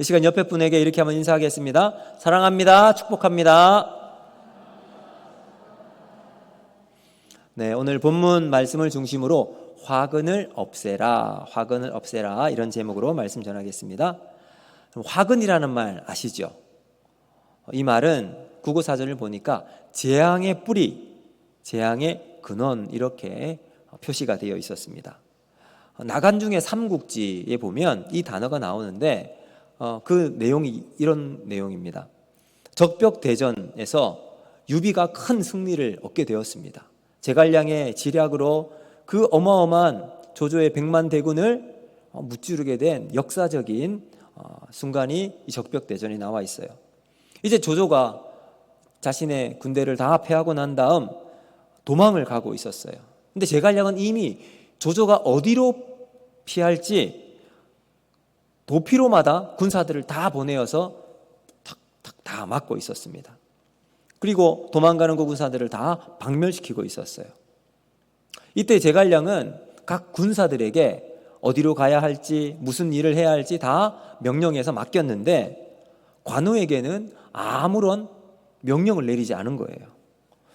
이 시간 옆에 분에게 이렇게 한번 인사하겠습니다. 사랑합니다. 축복합니다. 네, 오늘 본문 말씀을 중심으로 화근을 없애라, 화근을 없애라 이런 제목으로 말씀 전하겠습니다. 화근이라는 말 아시죠? 이 말은 국어사전을 보니까 재앙의 뿌리, 재앙의 근원 이렇게 표시가 되어 있었습니다. 나간중의 삼국지에 보면 이 단어가 나오는데 그 내용이 이런 내용입니다. 적벽대전에서 유비가 큰 승리를 얻게 되었습니다. 제갈량의 지략으로 그 어마어마한 조조의 100만 대군을 무찌르게 된 역사적인 순간이 이 적벽대전에 나와 있어요. 이제 조조가 자신의 군대를 다 패하고 난 다음 도망을 가고 있었어요. 근데 제갈량은 이미 조조가 어디로 피할지 도피로마다 군사들을 다 보내어서 탁탁 다 막고 있었습니다. 그리고 도망가는 그 군사들을 다 박멸시키고 있었어요. 이때 제갈량은 각 군사들에게 어디로 가야 할지 무슨 일을 해야 할지 다 명령해서 맡겼는데 관우에게는 아무런 명령을 내리지 않은 거예요.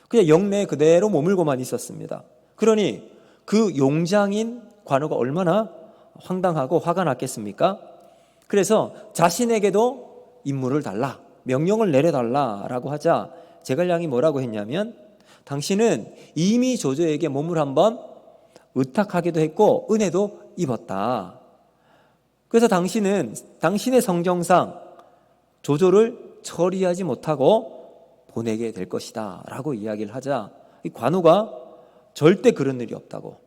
그냥 영내 그대로 머물고만 있었습니다. 그러니 그 용장인 관우가 얼마나 황당하고 화가 났겠습니까? 그래서 자신에게도 임무를 달라, 명령을 내려달라라고 하자 제갈량이 뭐라고 했냐면 당신은 이미 조조에게 몸을 한번 의탁하기도 했고 은혜도 입었다. 그래서 당신은 당신의 성정상 조조를 처리하지 못하고 보내게 될 것이다 라고 이야기를 하자 이 관우가 절대 그런 일이 없다고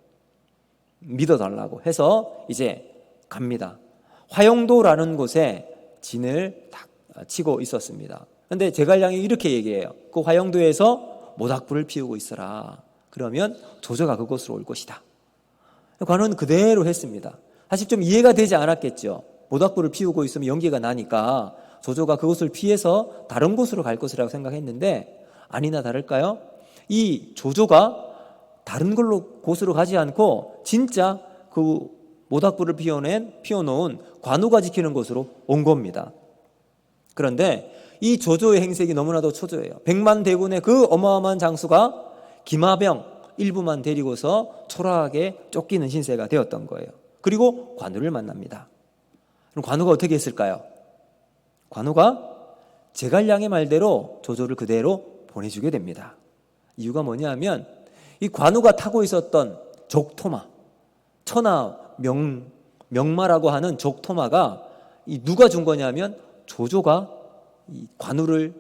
믿어달라고 해서 이제 갑니다. 화영도라는 곳에 진을 딱 치고 있었습니다. 그런데 제갈량이 이렇게 얘기해요. 그 화영도에서 모닥불을 피우고 있어라. 그러면 조조가 그곳으로 올 것이다. 관우는 그대로 했습니다. 사실 좀 이해가 되지 않았겠죠. 모닥불을 피우고 있으면 연기가 나니까 조조가 그곳을 피해서 다른 곳으로 갈 것이라고 생각했는데 아니나 다를까요? 이 조조가 다른 곳으로 가지 않고 진짜 그 모닥불을 피워놓은 관우가 지키는 곳으로 온 겁니다. 그런데 이 조조의 행색이 너무나도 초조해요. 100만 대군의 그 어마어마한 장수가 기마병 일부만 데리고서 초라하게 쫓기는 신세가 되었던 거예요. 그리고 관우를 만납니다. 그럼 관우가 어떻게 했을까요? 관우가 제갈량의 말대로 조조를 그대로 보내주게 됩니다. 이유가 뭐냐면 이 관우가 타고 있었던 족토마, 천하 명마라고 하는 족토마가 누가 준 거냐면 조조가 이 관우를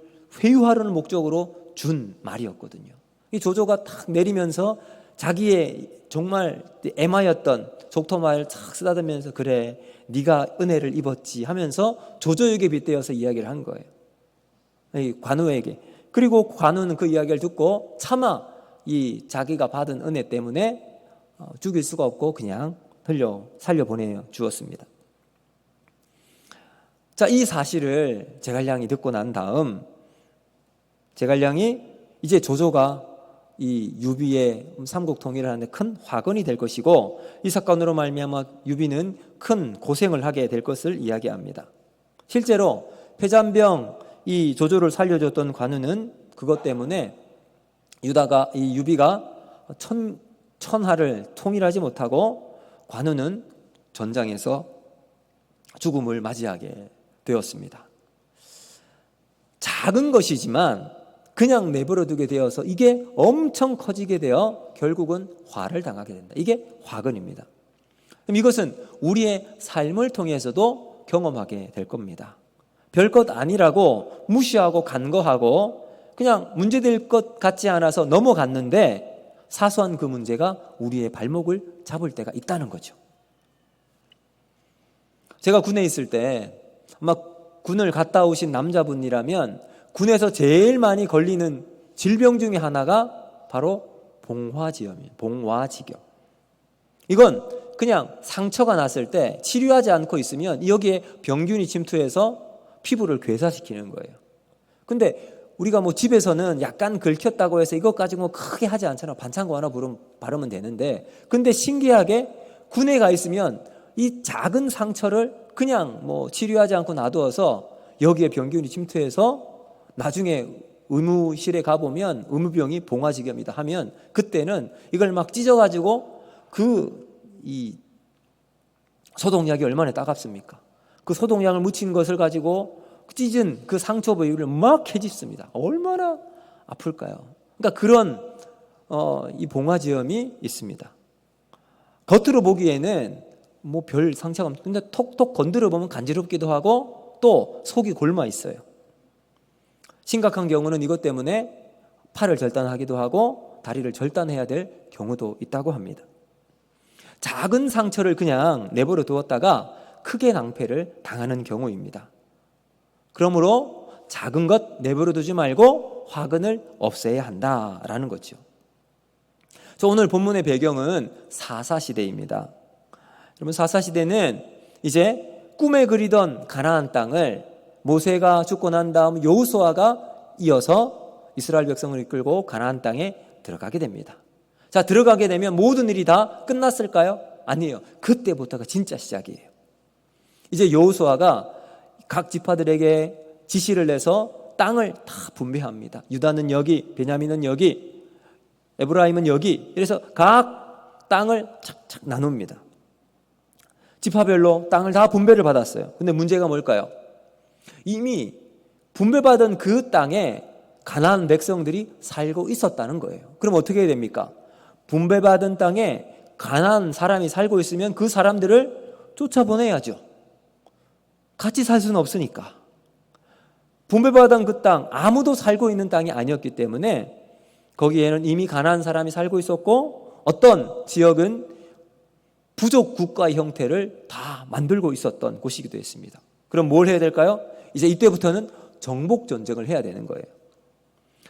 회유하려는 목적으로 준 말이었거든요. 이 조조가 탁 내리면서 자기의 정말 애마였던 족토마를 탁 쓰다듬으면서 그래 네가 은혜를 입었지 하면서 조조에게 빗대어서 이야기를 한 거예요. 이 관우에게. 그리고 관우는 그 이야기를 듣고 차마 이 자기가 받은 은혜 때문에 죽일 수가 없고 그냥 살려보내 주었습니다. 자, 이 사실을 제갈량이 듣고 난 다음 제갈량이 이제 조조가 이 유비의 삼국 통일을 하는데 큰 화근이 될 것이고 이 사건으로 말미암아 유비는 큰 고생을 하게 될 것을 이야기합니다. 실제로 패잔병 이 조조를 살려줬던 관우는 그것 때문에 유비가 천하를 통일하지 못하고 관우는 전장에서 죽음을 맞이하게 되었습니다. 작은 것이지만 그냥 내버려 두게 되어서 이게 엄청 커지게 되어 결국은 화를 당하게 된다. 이게 화근입니다. 그럼 이것은 우리의 삶을 통해서도 경험하게 될 겁니다. 별것 아니라고 무시하고 간거하고 그냥 문제될 것 같지 않아서 넘어갔는데 사소한 그 문제가 우리의 발목을 잡을 때가 있다는 거죠. 제가 군에 있을 때 아마 군을 갔다 오신 남자분이라면 군에서 제일 많이 걸리는 질병 중에 하나가 바로 봉화지염이에요. 봉화지경. 이건 그냥 상처가 났을 때 치료하지 않고 있으면 여기에 병균이 침투해서 피부를 괴사시키는 거예요. 근데 우리가 뭐 집에서는 약간 긁혔다고 해서 이것 가지고 크게 하지 않잖아. 반창고 하나 바르면 되는데 근데 신기하게 군에 가 있으면 이 작은 상처를 그냥 치료하지 않고 놔두어서 여기에 병균이 침투해서 나중에 의무실에 가보면 의무병이 봉화지겸이다 하면 그때는 이걸 막 찢어가지고 이 소독약이 얼마나 따갑습니까? 그 소독약을 묻힌 것을 가지고 찢은 그 상처 부위를 막 헤집습니다. 얼마나 아플까요? 그러니까 그런 이 봉화지염이 있습니다. 겉으로 보기에는 별 상처가 없는데 근데 톡톡 건드려 보면 간지럽기도 하고 또 속이 골마 있어요. 심각한 경우는 이것 때문에 팔을 절단하기도 하고 다리를 절단해야 될 경우도 있다고 합니다. 작은 상처를 그냥 내버려 두었다가 크게 낭패를 당하는 경우입니다. 그러므로 작은 것 내버려 두지 말고 화근을 없애야 한다라는 거죠. 오늘 본문의 배경은 사사시대입니다. 여러분, 사사시대는 이제 꿈에 그리던 가나안 땅을 모세가 죽고 난 다음 여호수아가 이어서 이스라엘 백성을 이끌고 가나안 땅에 들어가게 됩니다. 자, 들어가게 되면 모든 일이 다 끝났을까요? 아니에요. 그때부터가 진짜 시작이에요. 이제 여호수아가 각 지파들에게 지시를 내서 땅을 다 분배합니다. 유다는 여기, 베냐민은 여기, 에브라임은 여기. 그래서 각 땅을 착착 나눕니다. 지파별로 땅을 다 분배를 받았어요. 근데 문제가 뭘까요? 이미 분배받은 그 땅에 가나안 백성들이 살고 있었다는 거예요. 그럼 어떻게 해야 됩니까? 분배받은 땅에 가나안 사람이 살고 있으면 그 사람들을 쫓아보내야죠. 같이 살 수는 없으니까. 분배받은 그 땅, 아무도 살고 있는 땅이 아니었기 때문에 거기에는 이미 가나안 사람이 살고 있었고 어떤 지역은 부족 국가의 형태를 다 만들고 있었던 곳이기도 했습니다. 그럼 뭘 해야 될까요? 이제 이때부터는 정복 전쟁을 해야 되는 거예요.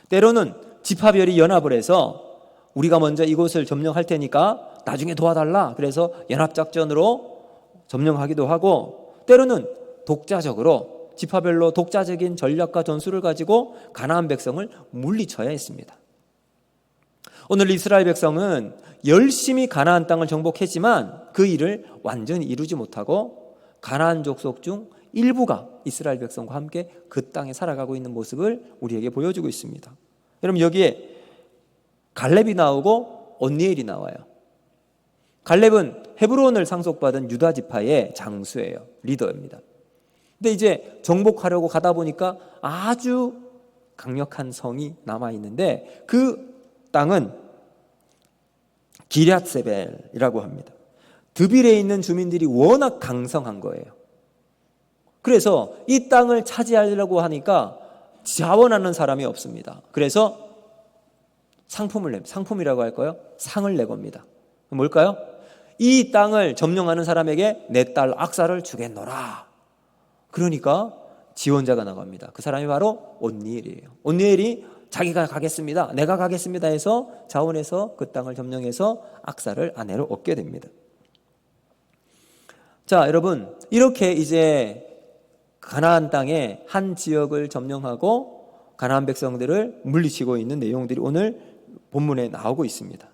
때로는 지파별이 연합을 해서 우리가 먼저 이곳을 점령할 테니까 나중에 도와달라. 그래서 연합작전으로 점령하기도 하고 때로는 독자적으로 지파별로 독자적인 전략과 전술을 가지고 가나안 백성을 물리쳐야 했습니다. 오늘 이스라엘 백성은 열심히 가나안 땅을 정복했지만 그 일을 완전히 이루지 못하고 가나안 족속 중 일부가 이스라엘 백성과 함께 그 땅에 살아가고 있는 모습을 우리에게 보여주고 있습니다. 여러분, 여기에 갈렙이 나오고 온니엘이 나와요. 갈렙은 헤브론을 상속받은 유다 지파의 장수예요. 리더입니다. 근데 이제 정복하려고 가다 보니까 아주 강력한 성이 남아있는데 그 땅은 기럇세벨이라고 합니다. 드빌에 있는 주민들이 워낙 강성한 거예요. 그래서 이 땅을 차지하려고 하니까 자원하는 사람이 없습니다. 그래서 상품이라고 할까요? 상을 내겁니다. 뭘까요? 이 땅을 점령하는 사람에게 내 딸 악사를 주겠노라. 그러니까 지원자가 나갑니다. 그 사람이 바로 온니엘이에요. 온니엘이 자기가 가겠습니다, 내가 가겠습니다 해서 자원해서 그 땅을 점령해서 악사를 아내로 얻게 됩니다. 자, 여러분, 이렇게 이제 가나안 땅의 한 지역을 점령하고 가나안 백성들을 물리치고 있는 내용들이 오늘 본문에 나오고 있습니다.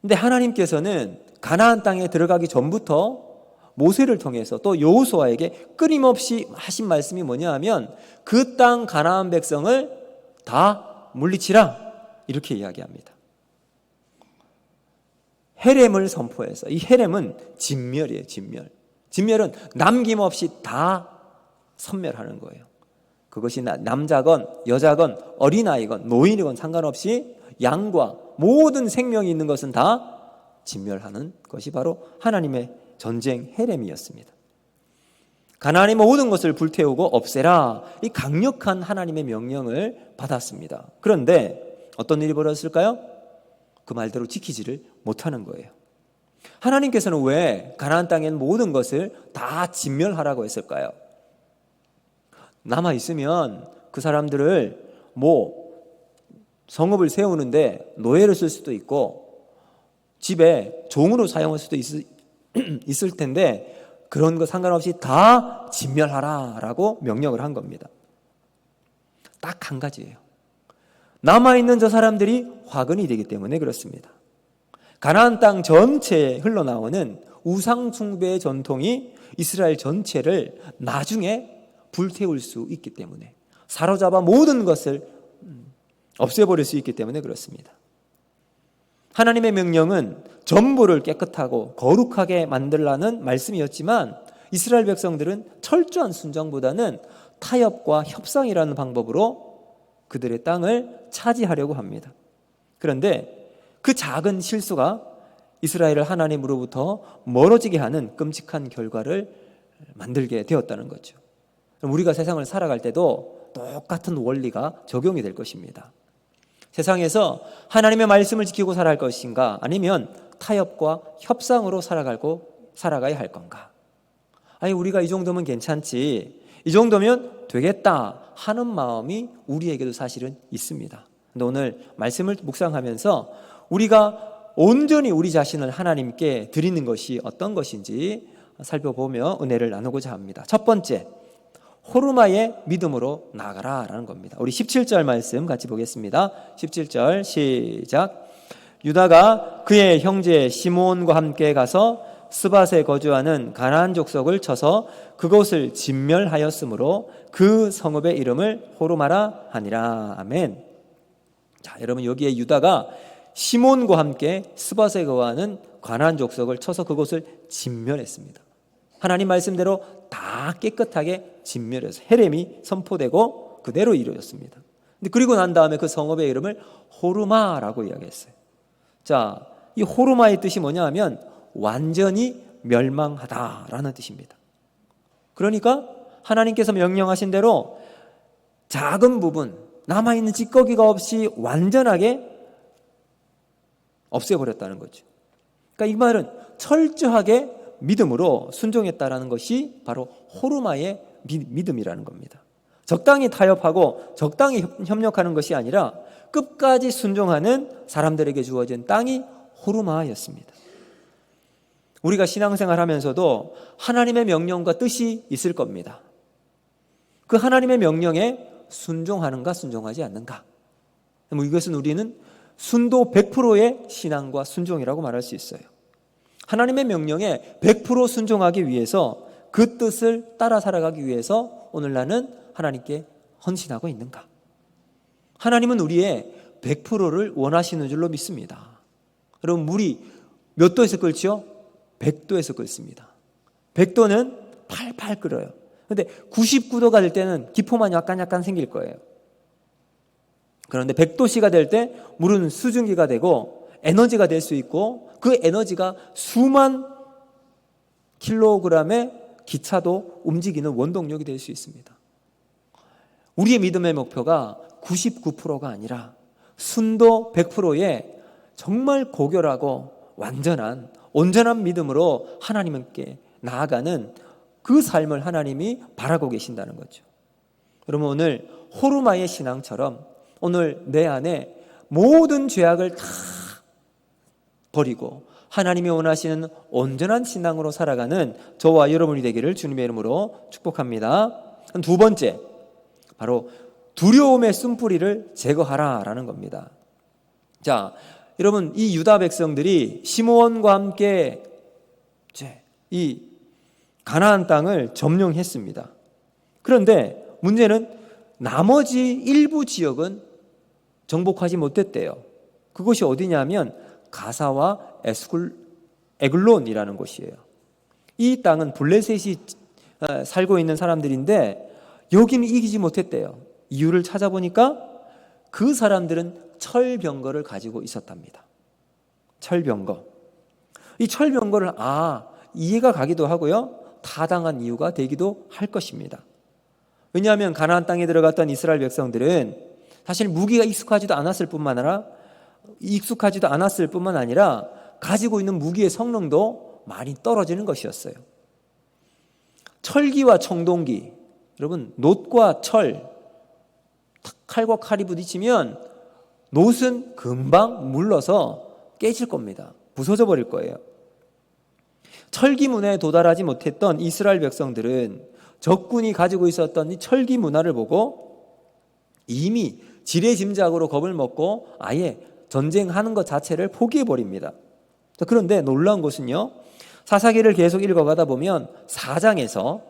근데 하나님께서는 가나안 땅에 들어가기 전부터 모세를 통해서 또 여호수아에게 끊임없이 하신 말씀이 뭐냐 하면 그 땅 가나안 백성을 다 물리치라, 이렇게 이야기합니다. 헤렘을 선포해서, 이 헤렘은 진멸이에요. 진멸은 남김없이 다 섬멸하는 거예요. 그것이 남자건 여자건 어린아이건 노인이건 상관없이 양과 모든 생명이 있는 것은 다 진멸하는 것이 바로 하나님의 전쟁 헤렘이었습니다. 가나안의 모든 것을 불태우고 없애라, 이 강력한 하나님의 명령을 받았습니다. 그런데 어떤 일이 벌어졌을까요? 그 말대로 지키지를 못하는 거예요. 하나님께서는 왜 가나안 땅의 모든 것을 다 진멸하라고 했을까요? 남아있으면 그 사람들을 성읍을 세우는데 노예를 쓸 수도 있고 집에 종으로 사용할 수도 있을 텐데 그런 거 상관없이 다 진멸하라라고 명령을 한 겁니다. 딱 한 가지예요. 남아있는 저 사람들이 화근이 되기 때문에 그렇습니다. 가나안 땅 전체에 흘러나오는 우상 숭배의 전통이 이스라엘 전체를 나중에 불태울 수 있기 때문에, 사로잡아 모든 것을 없애버릴 수 있기 때문에 그렇습니다. 하나님의 명령은 전부를 깨끗하고 거룩하게 만들라는 말씀이었지만 이스라엘 백성들은 철저한 순종보다는 타협과 협상이라는 방법으로 그들의 땅을 차지하려고 합니다. 그런데 그 작은 실수가 이스라엘을 하나님으로부터 멀어지게 하는 끔찍한 결과를 만들게 되었다는 거죠. 우리가 세상을 살아갈 때도 똑같은 원리가 적용이 될 것입니다. 세상에서 하나님의 말씀을 지키고 살아갈 것인가, 아니면 타협과 협상으로 살아가야 할 건가? 아니, 우리가 이 정도면 괜찮지, 이 정도면 되겠다 하는 마음이 우리에게도 사실은 있습니다. 근데 오늘 말씀을 묵상하면서 우리가 온전히 우리 자신을 하나님께 드리는 것이 어떤 것인지 살펴보며 은혜를 나누고자 합니다. 첫 번째, 호르마의 믿음으로 나아가라 라는 겁니다. 우리 17절 말씀 같이 보겠습니다. 17절 시작. 유다가 그의 형제 시므온과 함께 가서 스밧에 거주하는 가나안 족속을 쳐서 그곳을 진멸하였으므로 그 성읍의 이름을 호르마라 하니라. 아멘. 자, 여러분, 여기에 유다가 시몬과 함께 스밧에 거하는 가나안 족속을 쳐서 그곳을 진멸했습니다. 하나님 말씀대로 다 깨끗하게 진멸해서 헤렘이 선포되고 그대로 이루어졌습니다. 근데 그리고 난 다음에 그 성읍의 이름을 호르마라고 이야기했어요. 자, 이 호르마의 뜻이 뭐냐 하면 완전히 멸망하다라는 뜻입니다. 그러니까 하나님께서 명령하신 대로 작은 부분, 남아있는 찌꺼기가 없이 완전하게 없애버렸다는 거죠. 그러니까 이 말은 철저하게 믿음으로 순종했다라는 것이 바로 호르마의 믿음이라는 겁니다. 적당히 타협하고 적당히 협력하는 것이 아니라 끝까지 순종하는 사람들에게 주어진 땅이 호르마였습니다. 우리가 신앙생활 하면서도 하나님의 명령과 뜻이 있을 겁니다. 그 하나님의 명령에 순종하는가 순종하지 않는가, 이것은 우리는 순도 100%의 신앙과 순종이라고 말할 수 있어요. 하나님의 명령에 100% 순종하기 위해서, 그 뜻을 따라 살아가기 위해서 오늘 나는 하나님께 헌신하고 있는가? 하나님은 우리의 100%를 원하시는 줄로 믿습니다. 여러분, 물이 몇 도에서 끓지요? 100도에서 끓습니다. 100도는 팔팔 끓어요. 그런데 99도가 될 때는 기포만 약간 생길 거예요. 그런데 100도씨가 될 때 물은 수증기가 되고 에너지가 될 수 있고, 그 에너지가 수만 킬로그램의 기차도 움직이는 원동력이 될 수 있습니다. 우리의 믿음의 목표가 99%가 아니라 순도 100%의 정말 고결하고 완전한 온전한 믿음으로 하나님께 나아가는 그 삶을 하나님이 바라고 계신다는 거죠. 여러분, 오늘 호르마의 신앙처럼 오늘 내 안에 모든 죄악을 다 버리고 하나님이 원하시는 온전한 신앙으로 살아가는 저와 여러분이 되기를 주님의 이름으로 축복합니다. 두 번째, 바로 두려움의 쓴뿌리를 제거하라라는 겁니다. 자, 여러분, 이 유다 백성들이 시므온과 함께 이 가나안 땅을 점령했습니다. 그런데 문제는 나머지 일부 지역은 정복하지 못했대요. 그것이 어디냐면 가사와 에글론이라는 곳이에요. 이 땅은 블레셋이 살고 있는 사람들인데 여기는 이기지 못했대요. 이유를 찾아보니까 그 사람들은 철병거를 가지고 있었답니다. 철병거. 이 철병거를 이해가 가기도 하고요, 타당한 이유가 되기도 할 것입니다. 왜냐하면 가나안 땅에 들어갔던 이스라엘 백성들은 사실 무기가 익숙하지도 않았을 뿐만 아니라 가지고 있는 무기의 성능도 많이 떨어지는 것이었어요. 철기와 청동기, 여러분, 놋과 철, 칼과 칼이 부딪히면 놋은 금방 물러서 깨질 겁니다. 부서져 버릴 거예요. 철기 문화에 도달하지 못했던 이스라엘 백성들은 적군이 가지고 있었던 이 철기 문화를 보고 이미 지레짐작으로 겁을 먹고 아예 전쟁하는 것 자체를 포기해 버립니다. 그런데 놀라운 것은요, 사사기를 계속 읽어가다 보면 4장에서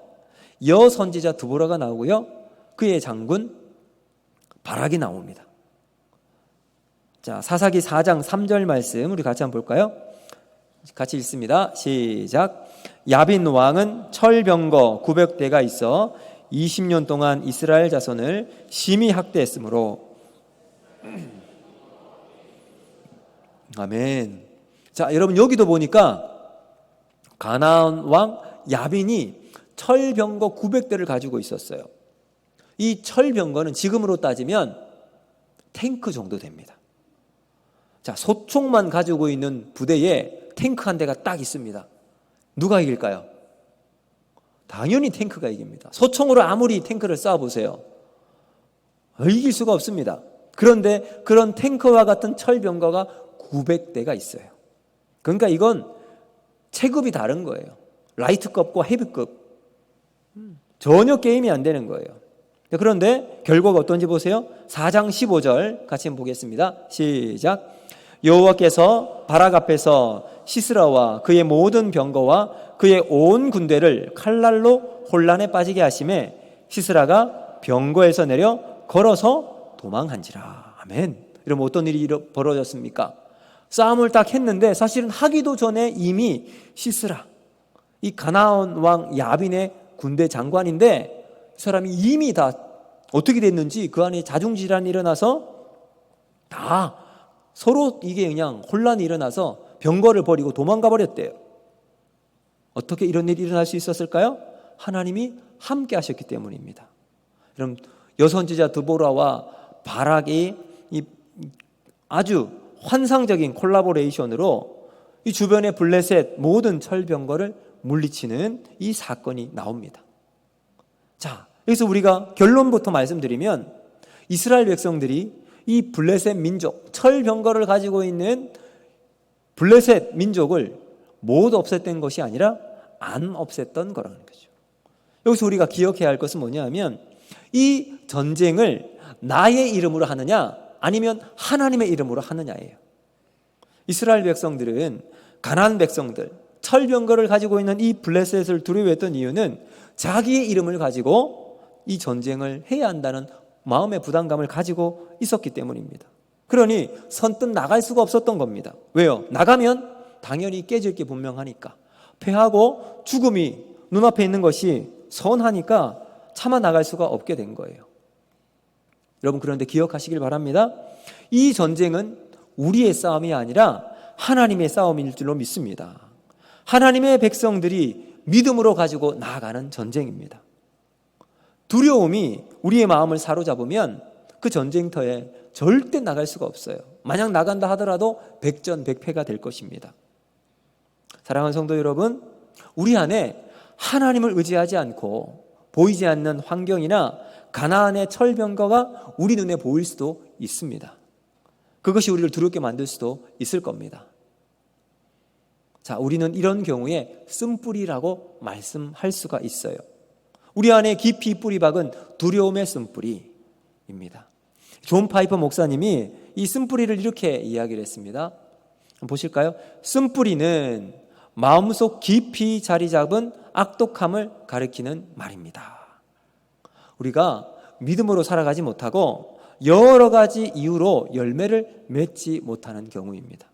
여선지자 드보라가 나오고요, 그의 장군 바락이 나옵니다. 자, 사사기 4장 3절 말씀 우리 같이 한번 볼까요? 같이 읽습니다. 시작. 야빈 왕은 철병거 900대가 있어 20년 동안 이스라엘 자손을 심히 학대했으므로. 아멘. 자, 여러분 여기도 보니까 가나안 왕 야빈이 철병거 900대를 가지고 있었어요. 이 철병거는 지금으로 따지면 탱크 정도 됩니다. 자, 소총만 가지고 있는 부대에 탱크 한 대가 딱 있습니다. 누가 이길까요? 당연히 탱크가 이깁니다. 소총으로 아무리 탱크를 쏴보세요. 이길 수가 없습니다. 그런데 그런 탱크와 같은 철병거가 900대가 있어요. 그러니까 이건 체급이 다른 거예요. 라이트급과 헤비급. 전혀 게임이 안 되는 거예요. 그런데 결과가 어떤지 보세요. 4장 15절 같이 한번 보겠습니다. 시작. 여호와께서 바락 앞에서 시스라와 그의 모든 병거와 그의 온 군대를 칼날로 혼란에 빠지게 하심에 시스라가 병거에서 내려 걸어서 도망한지라. 아멘. 이러면 어떤 일이 벌어졌습니까? 싸움을 딱 했는데 사실은 하기도 전에 이미 시스라, 이 가나안 왕 야빈의 군대 장관인데 이 사람이 이미 다 어떻게 됐는지 그 안에 자중질환이 일어나서 다 서로 이게 그냥 혼란이 일어나서 병거를 버리고 도망가 버렸대요. 어떻게 이런 일이 일어날 수 있었을까요? 하나님이 함께 하셨기 때문입니다. 여러분, 여선지자 드보라와 바락이 이 아주 환상적인 콜라보레이션으로 이 주변의 블레셋 모든 철병거를 물리치는 이 사건이 나옵니다. 자, 여기서 우리가 결론부터 말씀드리면 이스라엘 백성들이 이 블레셋 민족, 철병거를 가지고 있는 블레셋 민족을 모두 없앴던 것이 아니라 안 없앴던 거라는 거죠. 여기서 우리가 기억해야 할 것은 뭐냐면 이 전쟁을 나의 이름으로 하느냐 아니면 하나님의 이름으로 하느냐예요. 이스라엘 백성들은 가나안 백성들, 철병거를 가지고 있는 이 블레셋을 두려워했던 이유는 자기의 이름을 가지고 이 전쟁을 해야 한다는 마음의 부담감을 가지고 있었기 때문입니다. 그러니 선뜻 나갈 수가 없었던 겁니다. 왜요? 나가면 당연히 깨질 게 분명하니까, 패하고 죽음이 눈앞에 있는 것이 선하니까 차마 나갈 수가 없게 된 거예요. 여러분, 그런데 기억하시길 바랍니다. 이 전쟁은 우리의 싸움이 아니라 하나님의 싸움일 줄로 믿습니다. 하나님의 백성들이 믿음으로 가지고 나아가는 전쟁입니다. 두려움이 우리의 마음을 사로잡으면 그 전쟁터에 절대 나갈 수가 없어요. 만약 나간다 하더라도 백전백패가 될 것입니다. 사랑하는 성도 여러분, 우리 안에 하나님을 의지하지 않고 보이지 않는 환경이나 가나안의 철병거가 우리 눈에 보일 수도 있습니다. 그것이 우리를 두렵게 만들 수도 있을 겁니다. 자, 우리는 이런 경우에 쓴뿌리라고 말씀할 수가 있어요. 우리 안에 깊이 뿌리 박은 두려움의 쓴뿌리입니다. 존 파이퍼 목사님이 이 쓴뿌리를 이렇게 이야기를 했습니다. 보실까요? 쓴뿌리는 마음속 깊이 자리 잡은 악독함을 가리키는 말입니다. 우리가 믿음으로 살아가지 못하고 여러 가지 이유로 열매를 맺지 못하는 경우입니다.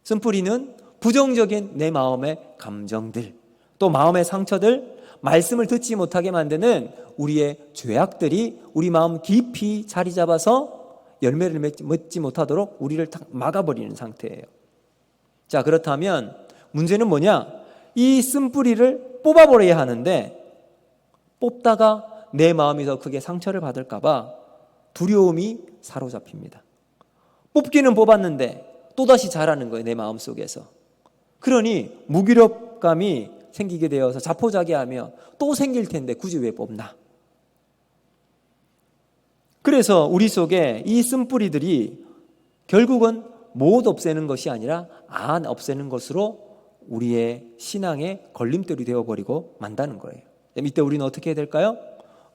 쓴뿌리는 부정적인 내 마음의 감정들, 또 마음의 상처들, 말씀을 듣지 못하게 만드는 우리의 죄악들이 우리 마음 깊이 자리 잡아서 열매를 맺지 못하도록 우리를 딱 막아버리는 상태예요. 자, 그렇다면 문제는 뭐냐? 이 쓴뿌리를 뽑아버려야 하는데 뽑다가 내 마음이 더 크게 상처를 받을까 봐 두려움이 사로잡힙니다. 뽑기는 뽑았는데 또다시 자라는 거예요, 내 마음속에서. 그러니 무기력감이 생기게 되어서 자포자기하며 또 생길 텐데 굳이 왜 뽑나? 그래서 우리 속에 이 쓴뿌리들이 결국은 못 없애는 것이 아니라 안 없애는 것으로 우리의 신앙의 걸림돌이 되어버리고 만다는 거예요. 이때 우리는 어떻게 해야 될까요?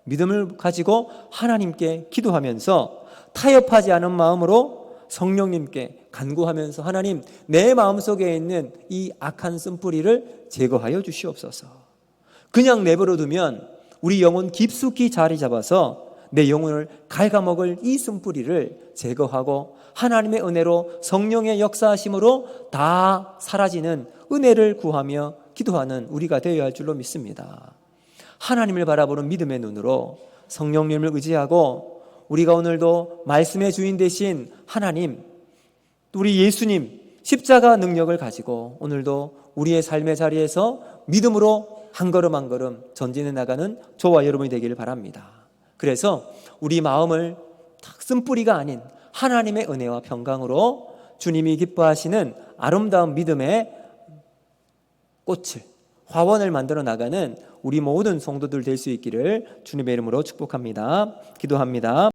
믿음을 가지고 하나님께 기도하면서 타협하지 않은 마음으로 성령님께 간구하면서 하나님, 내 마음속에 있는 이 악한 쓴뿌리를 제거하여 주시옵소서. 그냥 내버려 두면 우리 영혼 깊숙이 자리 잡아서 내 영혼을 갉아먹을 이 쓴뿌리를 제거하고 하나님의 은혜로 성령의 역사하심으로 다 사라지는 은혜를 구하며 기도하는 우리가 되어야 할 줄로 믿습니다. 하나님을 바라보는 믿음의 눈으로 성령님을 의지하고 우리가 오늘도 말씀의 주인 되신 하나님, 우리 예수님 십자가 능력을 가지고 오늘도 우리의 삶의 자리에서 믿음으로 한 걸음 한 걸음 전진해 나가는 저와 여러분이 되기를 바랍니다. 그래서 우리 마음을 쓴뿌리가 아닌 하나님의 은혜와 평강으로 주님이 기뻐하시는 아름다운 믿음의 꽃을, 화원을 만들어 나가는 우리 모든 성도들 될 수 있기를 주님의 이름으로 축복합니다. 기도합니다.